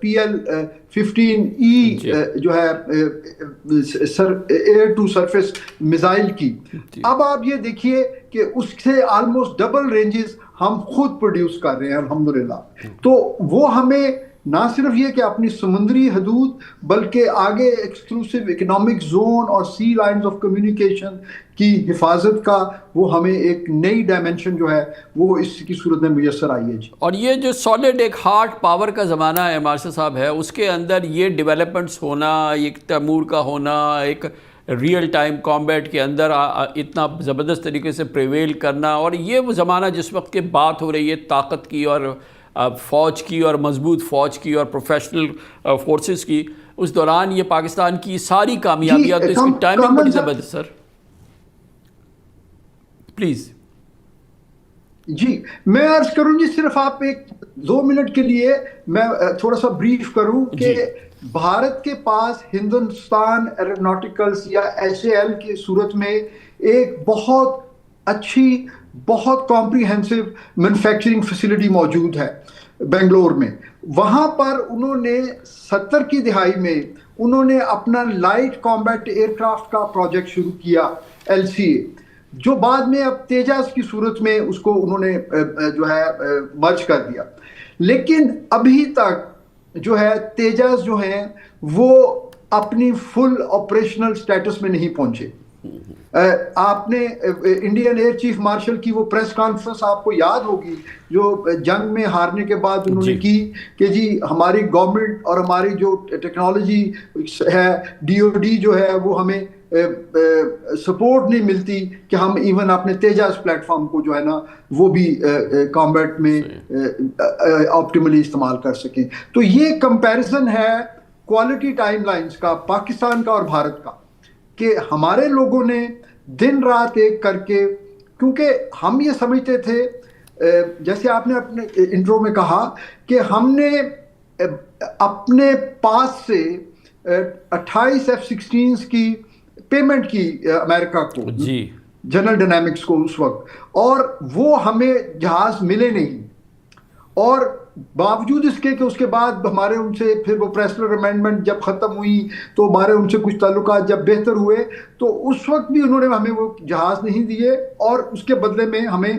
PL-15E جو ہے ایئر ٹو سرفیس میزائل کی. اب آپ یہ دیکھیے کہ اس سے آلموسٹ ڈبل رینجز ہم خود پروڈیوس کر رہے ہیں الحمدللہ. تو وہ ہمیں نہ صرف یہ کہ اپنی سمندری حدود بلکہ آگے ایکسکلوسیو اکنامک زون اور سی لائنز آف کمیونیکیشن کی حفاظت کا وہ ہمیں ایک نئی ڈائمنشن جو ہے وہ اس کی صورت میں میسر آئی ہے. اور یہ جو سالڈ ایک ہارڈ پاور کا زمانہ ہے مارشل صاحب ہے, اس کے اندر یہ ڈیولپمنٹس ہونا, ایک تیمور کا ہونا, ایک ریئل ٹائم کامبیٹ کے اندر اتنا زبردست طریقے سے پریویل کرنا, اور یہ وہ زمانہ جس وقت کے بات ہو رہی ہے طاقت کی اور فوج کی اور مضبوط فوج کی اور پروفیشنل فورسز کی, اس دوران یہ پاکستان کی ساری کامیابیاں, تو اس کی ٹائمنگ بڑی زبردست. Sir please. جی میں عرض کروں جی, صرف آپ ایک 2 منٹ کے لیے میں تھوڑا سا بریف کروں کہ بھارت کے پاس ہندوستان ایروناٹیکلز یا HAL کی صورت میں ایک بہت اچھی, بہت کمپریہنسو مینوفیکچرنگ فیسلٹی موجود ہے بنگلور میں. وہاں پر انہوں نے 70 کی دہائی میں انہوں نے اپنا لائٹ کامبیٹ ایئر کرافٹ کا پروجیکٹ شروع کیا LCA, جو بعد میں اب تیجاز کی صورت میں اس کو انہوں نے جو ہے مرج کر دیا. لیکن ابھی تک جو ہے تیجاز جو ہیں وہ اپنی فل آپریشنل سٹیٹس میں نہیں پہنچے. آپ نے انڈین ایئر چیف مارشل کی وہ پریس کانفرنس آپ کو یاد ہوگی جو جنگ میں ہارنے کے بعد انہوں نے کی کہ جی ہماری گورنمنٹ اور ہماری جو ٹیکنالوجی ہے DOD جو ہے وہ ہمیں سپورٹ نہیں ملتی کہ ہم ایون اپنے تیجاس پلیٹ فارم کو جو ہے نا وہ بھی کامبیٹ میں آپٹیملی استعمال کر سکیں. تو یہ کمپیریزن ہے کوالٹی ٹائم لائنز کا پاکستان کا اور بھارت کا کہ ہمارے لوگوں نے دن رات ایک کر کے, کیونکہ ہم یہ سمجھتے تھے جیسے آپ نے اپنے انٹرو میں کہا کہ ہم نے اپنے پاس سے 28 F-16 کی پیمنٹ کی امریکہ کو, جنرل ڈائنامکس کو اس وقت, اور وہ ہمیں جہاز ملے نہیں, اور باوجود اس کے کہ اس کے بعد ہمارے ان سے پھر وہ پریسلر امینڈمنٹ جب ختم ہوئی تو ہمارے ان سے کچھ تعلقات جب بہتر ہوئے تو اس وقت بھی انہوں نے ہمیں وہ جہاز نہیں دیے, اور اس کے بدلے میں ہمیں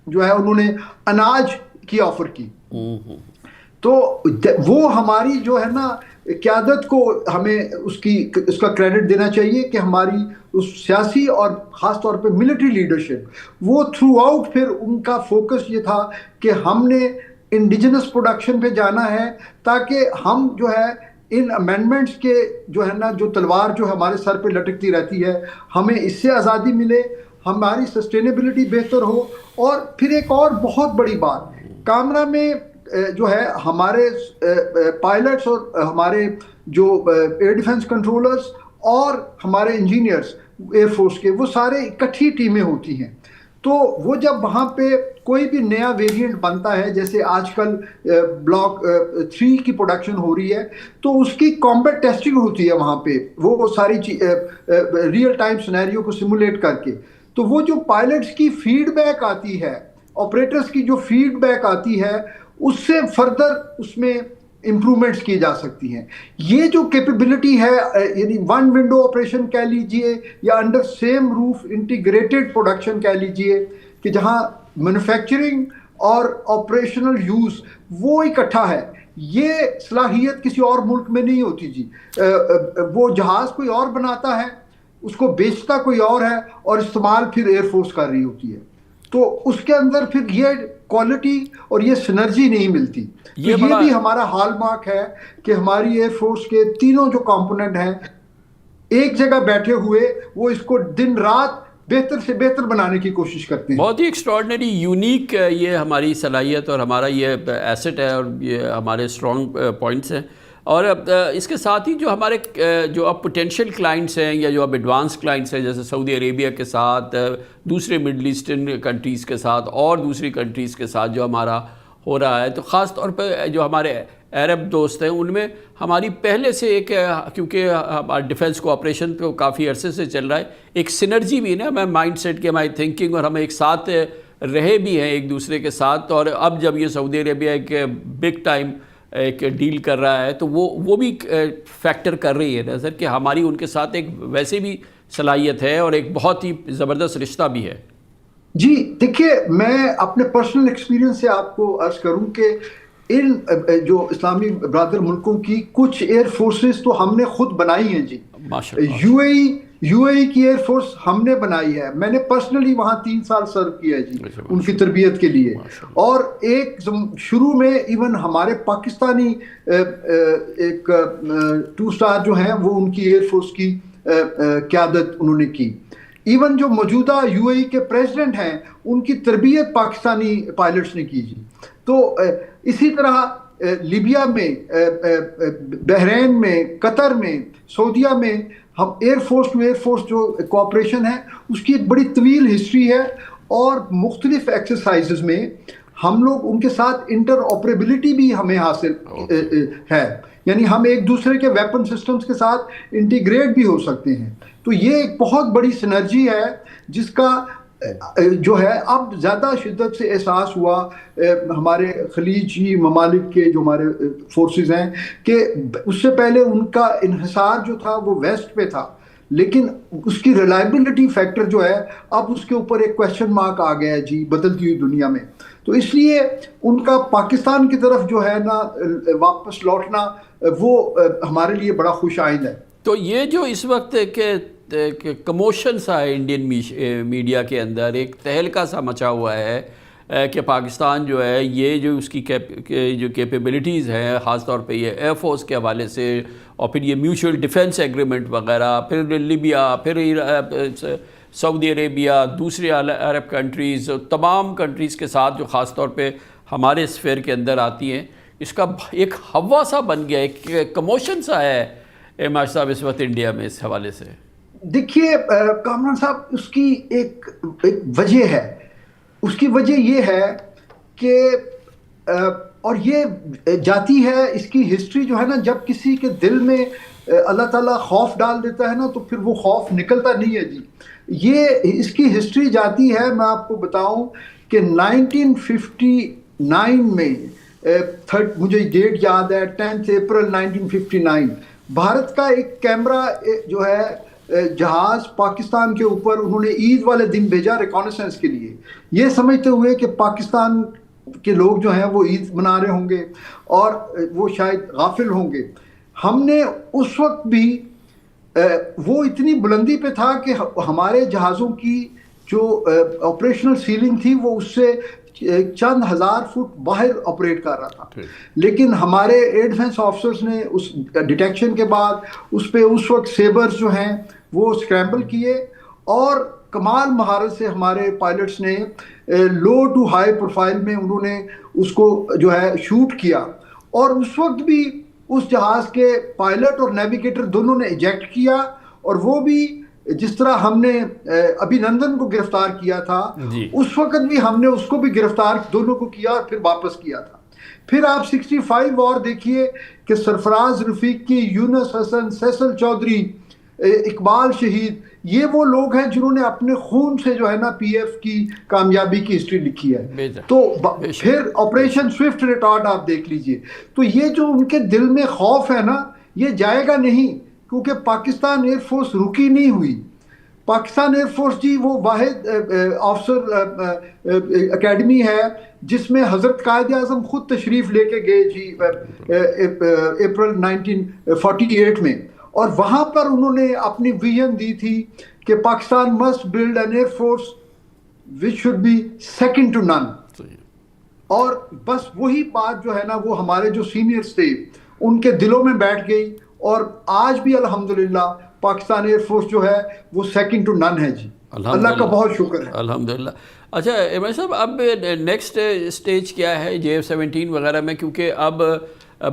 جو ہے انہوں نے اناج کی آفر کی. تو وہ ہماری جو ہے نا قیادت کو ہمیں اس کا کریڈٹ دینا چاہیے کہ ہماری اس سیاسی اور خاص طور پہ ملٹری لیڈرشپ وہ تھرو آؤٹ پھر ان کا فوکس یہ تھا کہ ہم نے انڈیجنس پروڈکشن پہ جانا ہے تاکہ ہم جو ہے ان امینڈمنٹس کے جو ہے نا جو تلوار جو ہمارے سر پہ لٹکتی رہتی ہے ہمیں اس سے آزادی ملے, ہماری سسٹینیبلٹی بہتر ہو. اور پھر ایک اور بہت بڑی بات, کامرا میں جو ہے ہمارے پائلٹس اور ہمارے جو ایئر ڈیفنس کنٹرولرز اور ہمارے انجینئرز ایئر فورس کے وہ سارے اکٹھی ٹیمیں ہوتی ہیں. تو وہ جب وہاں پہ کوئی بھی نیا ویریئنٹ بنتا ہے, جیسے آج کل بلاک 3 کی پروڈکشن ہو رہی ہے, تو اس کی کامبیٹ ٹیسٹنگ ہوتی ہے وہاں پہ, وہ ساری ریئل ٹائم سینیریو کو سیمولیٹ کر کے. تو وہ جو پائلٹس کی فیڈ بیک آتی ہے, آپریٹرز کی جو فیڈ بیک آتی ہے, اس سے فردر اس میں امپرومنٹس کی جا سکتی ہیں. یہ جو کیپیبلٹی ہے, یعنی ون ونڈو آپریشن کہہ لیجئے یا انڈر سیم روف انٹیگریٹڈ پروڈکشن کہہ لیجئے, کہ جہاں مینوفیکچرنگ اور آپریشنل یوز وہ اکٹھا ہے, یہ صلاحیت کسی اور ملک میں نہیں ہوتی جی. وہ جہاز کوئی اور بناتا ہے, اس کو بیچتا کوئی اور ہے, اور استعمال پھر ایئر فورس کر رہی ہوتی ہے. تو اس کے اندر پھر یہ کوالٹی اور یہ سنرجی نہیں ملتی. یہ بھی ہمارا ہال مارک ہے کہ ہماری ایئر فورس کے تینوں جو کمپوننٹ ہیں ایک جگہ بیٹھے ہوئے وہ اس کو دن رات بہتر سے بہتر بنانے کی کوشش کرتے ہیں. بہت ہی ایکسٹراڈنری یونیک یہ ہماری صلاحیت اور ہمارا یہ ایسٹ ہے, اور یہ ہمارے اسٹرانگ پوائنٹس ہیں. اور اس کے ساتھ ہی جو ہمارے جو اب پوٹینشیل کلائنٹس ہیں یا جو اب ایڈوانس کلائنٹس ہیں, جیسے سعودی عربیہ کے ساتھ, دوسرے مڈل ایسٹرن کنٹریز کے ساتھ اور دوسری کنٹریز کے ساتھ جو ہمارا ہو رہا ہے, تو خاص طور پہ جو ہمارے عرب دوست ہیں ان میں ہماری پہلے سے ایک, کیونکہ ہمارا ڈیفنس کوآپریشن تو کافی عرصے سے چل رہا ہے, ایک سنرجی بھی ہے نا, ہمیں مائنڈ سیٹ کی, ہماری تھنکنگ, اور ہم ایک ساتھ رہے بھی ہیں ایک دوسرے کے ساتھ. اور اب جب یہ سعودی عربیہ ایک بگ ٹائم ایک ڈیل کر رہا ہے تو وہ بھی فیکٹر کر رہی ہے نا سر, کہ ہماری ان کے ساتھ ایک ویسے بھی صلاحیت ہے اور ایک بہت ہی زبردست رشتہ بھی ہے. جی دیکھیے, میں اپنے پرسنل ایکسپیرینس سے آپ کو عرض کروں کہ ان جو اسلامی برادر ملکوں کی کچھ ایئر فورسز تو ہم نے خود بنائی ہیں جی. یو اے ای کی ایئر فورس ہم نے بنائی ہے, میں نے پرسنلی وہاں 3 سال سرو کیا ہے جی ان کی تربیت کے لیے. اور ایک شروع میں ایون ہمارے پاکستانی ایک 2 اسٹار جو ہیں وہ ان کی ایئر فورس کی قیادت انہوں نے کی. ایون جو موجودہ یو اے ای کے پریزیڈنٹ ہیں ان کی تربیت پاکستانی پائلٹس نے کی جی. تو اسی طرح لیبیا میں, بحرین میں, قطر میں, سعودیہ میں ہم air force to air force جو کوآپریشن ہے اس کی ایک بڑی طویل ہسٹری ہے. اور مختلف ایکسرسائزز میں ہم لوگ ان کے ساتھ انٹر آپریبلٹی بھی ہمیں حاصل ہے, یعنی ہم ایک دوسرے کے ویپن سسٹمز کے ساتھ انٹیگریٹ بھی ہو سکتے ہیں. تو یہ ایک بہت بڑی سنرجی ہے جس کا جو ہے اب زیادہ شدت سے احساس ہوا ہمارے خلیجی ممالک کے جو ہمارے فورسز ہیں, کہ اس سے پہلے ان کا انحصار جو تھا وہ ویسٹ پہ تھا, لیکن اس کی ریلائبلٹی فیکٹر جو ہے اب اس کے اوپر ایک کویسچن مارک آ گیا ہے جی بدلتی ہوئی دنیا میں. تو اس لیے ان کا پاکستان کی طرف جو ہے نا واپس لوٹنا وہ ہمارے لیے بڑا خوش آئند ہے. تو یہ جو اس وقت کہ کموشن سا ہے انڈین میڈیا کے اندر, ایک تہلکہ سا مچا ہوا ہے کہ پاکستان جو ہے یہ جو اس کی جو کیپیبلٹیز ہیں, خاص طور پہ یہ ایئر فورس کے حوالے سے, اور پھر یہ میوچل ڈیفنس ایگریمنٹ وغیرہ, پھر لیبیا, پھر سعودی عربیہ, دوسری عرب کنٹریز, تمام کنٹریز کے ساتھ جو خاص طور پہ ہمارے اسفیئر کے اندر آتی ہیں, اس کا ایک ہوا سا بن گیا, ایک کموشن سا ہے ماشاء صاحب اس وقت انڈیا میں اس حوالے سے. دیکھیے کامران صاحب, اس کی ایک وجہ ہے. اس کی وجہ یہ ہے کہ اور یہ جاتی ہے, اس کی ہسٹری جو ہے نا, جب کسی کے دل میں اللہ تعالیٰ خوف ڈال دیتا ہے نا تو پھر وہ خوف نکلتا نہیں ہے جی. یہ اس کی ہسٹری جاتی ہے, میں آپ کو بتاؤں کہ 1959 میں مجھے ڈیٹ یاد ہے, 10 اپریل 1959, بھارت کا ایک کیمرہ جو ہے جہاز پاکستان کے اوپر انہوں نے عید والے دن بھیجا ریکانیسنس کے لیے, یہ سمجھتے ہوئے کہ پاکستان کے لوگ جو ہیں وہ عید منا رہے ہوں گے اور وہ شاید غافل ہوں گے. ہم نے اس وقت بھی وہ اتنی بلندی پہ تھا کہ ہمارے جہازوں کی جو آپریشنل سیلنگ تھی وہ اس سے چند ہزار فٹ باہر آپریٹ کر رہا تھا, لیکن ہمارے ایئر ڈیفنس آفیسرز نے اس ڈیٹیکشن کے بعد اس پہ اس وقت سیبرز جو ہیں وہ اسکریمبل کیے, اور کمال مہارت سے ہمارے پائلٹس نے لو ٹو ہائی پروفائل میں انہوں نے اس کو جو ہے شوٹ کیا, اور اس وقت بھی اس جہاز کے پائلٹ اور نیویگیٹر دونوں نے ایجیکٹ کیا, اور وہ بھی جس طرح ہم نے ابھی نندن کو گرفتار کیا تھا اس وقت بھی ہم نے اس کو بھی گرفتار دونوں کو کیا اور پھر واپس کیا تھا. پھر آپ 65 اور دیکھیے کہ سرفراز رفیقی, یونس حسن, سیسل چودھری, اقبال شہید, یہ وہ لوگ ہیں جنہوں نے اپنے خون سے جو ہے نا پی ایف کی کامیابی کی ہسٹری لکھی ہے. تو پھر آپریشن سوئفٹ ریٹارڈ آپ دیکھ لیجئے, تو یہ جو ان کے دل میں خوف ہے نا یہ جائے گا نہیں, کیونکہ پاکستان ایئر فورس رکی نہیں ہوئی. پاکستان ایئر فورس جی وہ واحد آفسر اکیڈمی ہے جس میں حضرت قائد اعظم خود تشریف لے کے گئے جی اپریل 1948 میں, اور وہاں پر انہوں نے اپنی ویژن دی تھی کہ Pakistan must build an air force which should be second to none. اور بس وہی بات جو ہے نا وہ ہمارے جو سینئرز تھے ان کے دلوں میں بیٹھ گئی, اور آج بھی الحمدللہ پاکستان ایئر فورس جو ہے وہ سیکنڈ ٹو نن ہے جی. اللہ کا بہت شکر ہے الحمدللہ. اچھا عمران صاحب, اب نیکسٹ اسٹیج کیا ہے JF-17 وغیرہ میں, کیونکہ اب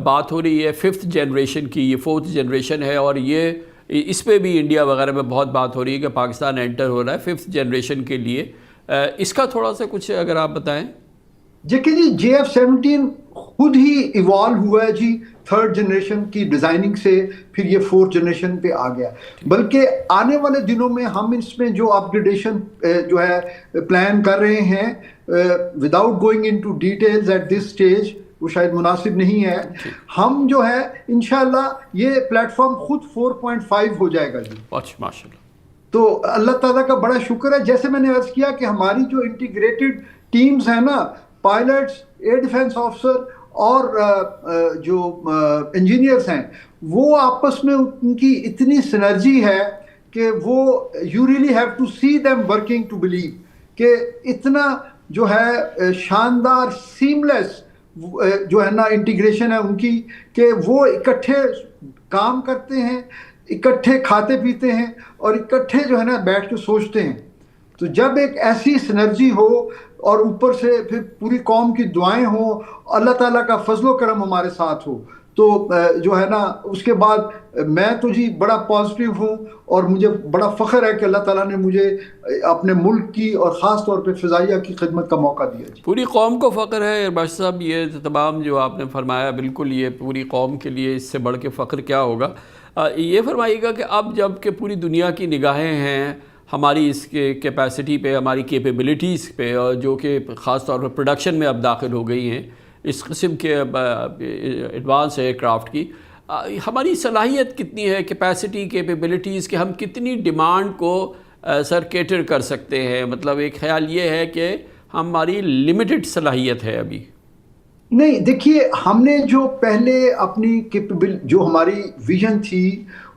بات ہو رہی ہے 5th جنریشن کی, یہ 4th جنریشن ہے, اور یہ اس پہ بھی انڈیا وغیرہ میں بہت بات ہو رہی ہے کہ پاکستان انٹر ہو رہا ہے 5th جنریشن کے لیے. اس کا تھوڑا سا کچھ اگر آپ بتائیں. دیکھیں جی JF-17 خود ہی ایوالو ہوا ہے جی 3rd جنریشن کی ڈیزائننگ سے, پھر یہ 4th جنریشن پہ آ گیا, بلکہ آنے والے دنوں میں ہم اس میں جو اپ گریڈیشن جو ہے پلان کر رہے ہیں without going into details at this stage, وہ شاید مناسب نہیں ہے, ہم جو ہے انشاءاللہ یہ پلیٹ فارم خود 4.5 ہو جائے گا جی ماشاءاللہ. تو اللہ تعالیٰ کا بڑا شکر ہے. جیسے میں نے عرض کیا کہ ہماری جو انٹیگریٹڈ ٹیمز ہیں نا, پائلٹس, ایئر ڈیفنس آفیسر اور جو انجینئرس ہیں, وہ آپس میں ان کی اتنی سنرجی ہے کہ وہ you really have to see them working to believe, کہ اتنا جو ہے شاندار سیملیس جو ہے نا انٹیگریشن ہے ان کی, کہ وہ اکٹھے کام کرتے ہیں, اکٹھے کھاتے پیتے ہیں, اور اکٹھے جو ہے نا بیٹھ کے سوچتے ہیں. تو جب ایک ایسی سنرجی ہو اور اوپر سے پھر پوری قوم کی دعائیں ہوں, اللہ تعالیٰ کا فضل و کرم ہمارے ساتھ ہو, تو جو ہے نا اس کے بعد میں تو جی بڑا پازیٹیو ہوں, اور مجھے بڑا فخر ہے کہ اللہ تعالیٰ نے مجھے اپنے ملک کی اور خاص طور پہ فضائیہ کی خدمت کا موقع دیا جی. پوری قوم کو فخر ہے باشا صاحب, یہ تمام جو آپ نے فرمایا بالکل یہ پوری قوم کے لیے اس سے بڑھ کے فخر کیا ہوگا. یہ فرمائیے گا کہ اب جب کہ پوری دنیا کی نگاہیں ہیں ہماری اس کے کیپیسٹی پہ, ہماری کیپیبلٹیز پہ, اور جو کہ خاص طور پر پروڈکشن میں اب داخل ہو گئی ہیں اس قسم کے ایڈوانس ایئر کرافٹ کی, ہماری صلاحیت کتنی ہے, کیپیسٹی, کیپیبلٹیز, کہ ہم کتنی ڈیمانڈ کو سر کیٹر کر سکتے ہیں. مطلب ایک خیال یہ ہے کہ ہماری لمیٹڈ صلاحیت ہے ابھی. نہیں دیکھیے, ہم نے جو پہلے اپنی جو ہماری ویژن تھی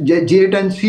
J-10C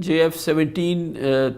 JF-17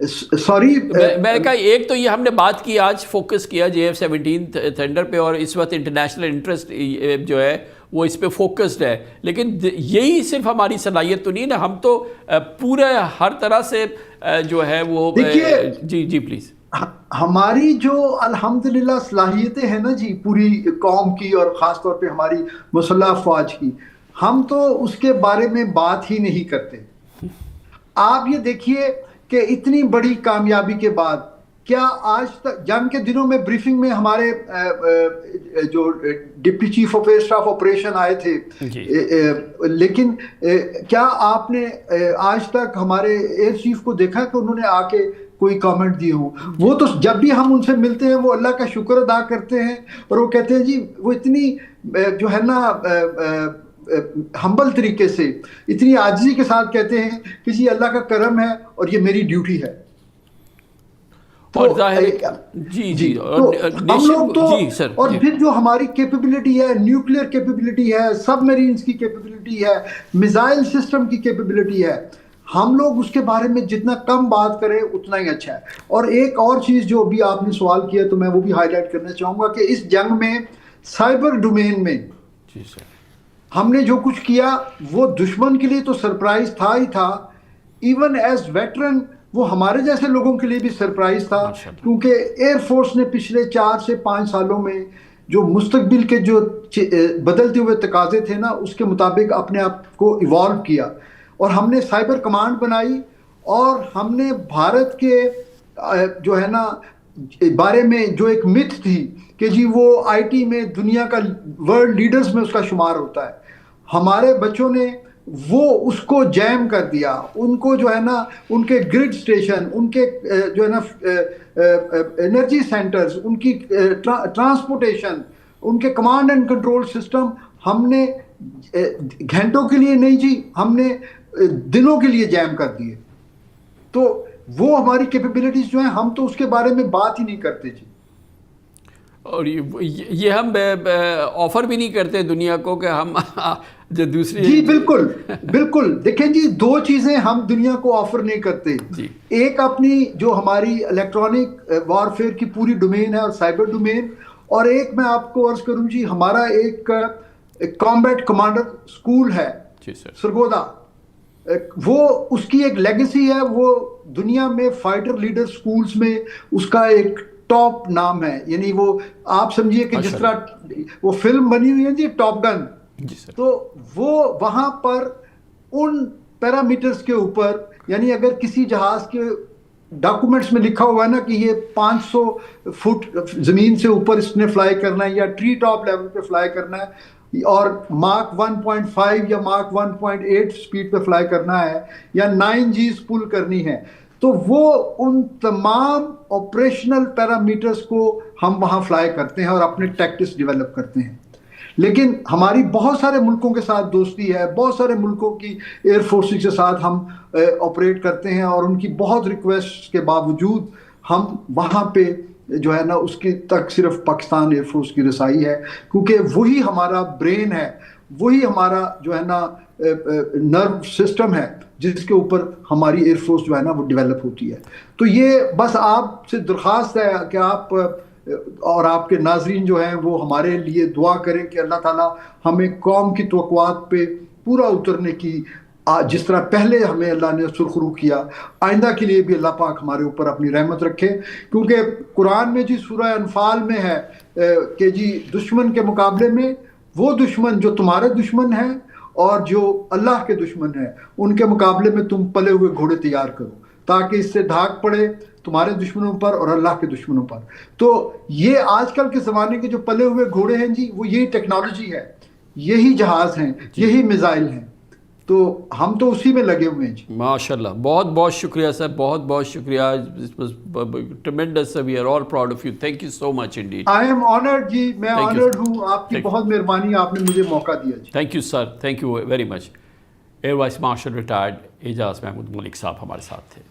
سوری میں نے کہا ایک تو یہ ہم نے بات کی آج فوکس کیا JF-17 تھنڈر پہ اور اس وقت انٹرنیشنل انٹرسٹ جو ہے وہ اس پہ فوکسڈ ہے, لیکن یہی صرف ہماری صلاحیت تو نہیں نا, ہم تو پورے ہر طرح سے جو ہے وہ جی پلیز. ہماری جو الحمدللہ صلاحیتیں ہیں نا جی پوری قوم کی اور خاص طور پہ ہماری مسلح افواج کی, ہم تو اس کے بارے میں بات ہی نہیں کرتے. آپ یہ دیکھیے کہ اتنی بڑی کامیابی کے بعد کیا آج تک جنگ کے دنوں میں بریفنگ میں ہمارے جو deputy chief of air staff operation آئے تھے, لیکن کیا آپ نے آج تک ہمارے ایئر چیف کو دیکھا کہ انہوں نے آ کے کوئی کامنٹ دیے ہوں؟ وہ تو جب بھی ہم ان سے ملتے ہیں وہ اللہ کا شکر ادا کرتے ہیں اور وہ کہتے ہیں جی وہ اتنی جو ہے نا ہمبل طریقے سے اتنی عاجزی کے ساتھ کہتے ہیں کہ جی اللہ کا کرم ہے اور یہ میری ڈیوٹی ہے. اور جی ہم لوگ تو اور پھر جو ہماری کیپیبلٹی ہے, نیوکلیئر کیپیبلٹی ہے, سب میرینز کی کیپیبلٹی ہے, میزائل سسٹم کی کیپیبلٹی ہے, ہم لوگ اس کے بارے میں جتنا کم بات کریں اتنا ہی اچھا ہے. اور ایک اور چیز جو بھی آپ نے سوال کیا تو میں وہ بھی ہائی لائٹ کرنا چاہوں گا کہ اس جنگ میں سائبر ڈومین میں ہم نے جو کچھ کیا وہ دشمن کے لیے تو سرپرائز تھا ہی تھا, ایون ایز ویٹرن وہ ہمارے جیسے لوگوں کے لیے بھی سرپرائز تھا, کیونکہ ایئر فورس نے پچھلے 4 سے 5 سالوں میں جو مستقبل کے جو بدلتے ہوئے تقاضے تھے نا اس کے مطابق اپنے آپ کو ایوالو کیا, اور ہم نے سائبر کمانڈ بنائی اور ہم نے بھارت کے جو ہے نا بارے میں جو ایک متھ تھی کہ جی وہ آئی ٹی میں دنیا کا ورلڈ لیڈرز میں اس کا شمار ہوتا ہے, ہمارے بچوں نے وہ اس کو جیم کر دیا. ان کو جو ہے نا ان کے گریڈ اسٹیشن, ان کے جو ہے نا انرجی سینٹرز, ان کی ٹرانسپورٹیشن, ان کے کمانڈ اینڈ کنٹرول سسٹم ہم نے گھنٹوں کے لیے نہیں جی ہم نے دنوں کے لیے جیم کر دیے. تو وہ ہماری کیپیبلٹیز جو ہیں ہم تو اس کے بارے میں بات ہی نہیں کرتے جی. اور یہ ہم آفر بھی نہیں کرتے دنیا کو کہ ہم جو دوسری جی بالکل دیکھیں جی 2 چیزیں ہم دنیا کو آفر نہیں کرتے. ایک اپنی جو ہماری الیکٹرانک وارفیئر کی پوری ڈومین ہے اور سائبر ڈومین, اور ایک میں آپ کو عرض کروں جی ہمارا ایک کامبیٹ کمانڈر اسکول ہے سرگودا, وہ اس کی ایک لیگیسی ہے, وہ دنیا میں فائٹر لیڈر اسکولز میں اس کا ایک ٹاپ نام ہے. یعنی وہ آپ سمجھیے کہ جس طرح وہ فلم بنی ہوئی ہے جی ٹاپ گن, تو وہ وہاں پر ان پیرامیٹرز کے اوپر, یعنی اگر کسی جہاز کے ڈاکومنٹس میں لکھا ہوا ہے نا کہ یہ 500 فٹ زمین سے اوپر اس نے فلائی کرنا ہے یا ٹری ٹاپ لیول پہ فلائی کرنا ہے اور ماک 1.5 یا ماک 1.8 سپیڈ پہ فلائی کرنا ہے یا 9 Gs پل کرنی ہے, تو وہ ان تمام آپریشنل پیرامیٹرز کو ہم وہاں فلائی کرتے ہیں اور اپنے ٹیکٹکس ڈیولپ کرتے ہیں. لیکن ہماری بہت سارے ملکوں کے ساتھ دوستی ہے, بہت سارے ملکوں کی ایئر فورسز کے ساتھ ہم آپریٹ کرتے ہیں, اور ان کی بہت ریکویسٹ کے باوجود ہم وہاں پہ جو ہے نا اس کی تک صرف پاکستان ایئر فورس کی رسائی ہے, کیونکہ وہی ہمارا برین ہے, وہی ہمارا جو ہے نا نرو سسٹم ہے جس کے اوپر ہماری ایئر فورس جو ہے نا وہ ڈیولپ ہوتی ہے. تو یہ بس آپ سے درخواست ہے کہ آپ اور آپ کے ناظرین جو ہیں وہ ہمارے لیے دعا کریں کہ اللہ تعالیٰ ہمیں قوم کی توقعات پہ پورا اترنے کی, جس طرح پہلے ہمیں اللہ نے سرخرو کیا, آئندہ کے لیے بھی اللہ پاک ہمارے اوپر اپنی رحمت رکھے. کیونکہ قرآن میں جی سورہ انفال میں ہے کہ جی دشمن کے مقابلے میں وہ دشمن جو تمہارے دشمن ہیں اور جو اللہ کے دشمن ہیں ان کے مقابلے میں تم پلے ہوئے گھوڑے تیار کرو تاکہ اس سے دھاگ پڑے تمہارے دشمنوں پر اور اللہ کے دشمنوں پر. تو یہ آج کل کے زمانے کے جو پلے ہوئے گھوڑے ہیں جی وہ یہی ٹیکنالوجی ہے, یہی جہاز ہیں, یہی میزائل ہیں, تو ہم تو اسی میں لگے ہوئے ہیں جی. ماشاءاللہ, بہت بہت شکریہ سر, بہت بہت شکریہ. Tremendous sir, we are all proud of you. Thank you so much indeed. I am honoured جی, میں آنرڈ ہوں, آپ کی بہت مہربانی, آپ نے مجھے موقع دیا جی. Thank you sir, thank you very much. Air vice marshal retired Ijaz Mahmood Malik صاحب ہمارے ساتھ تھے.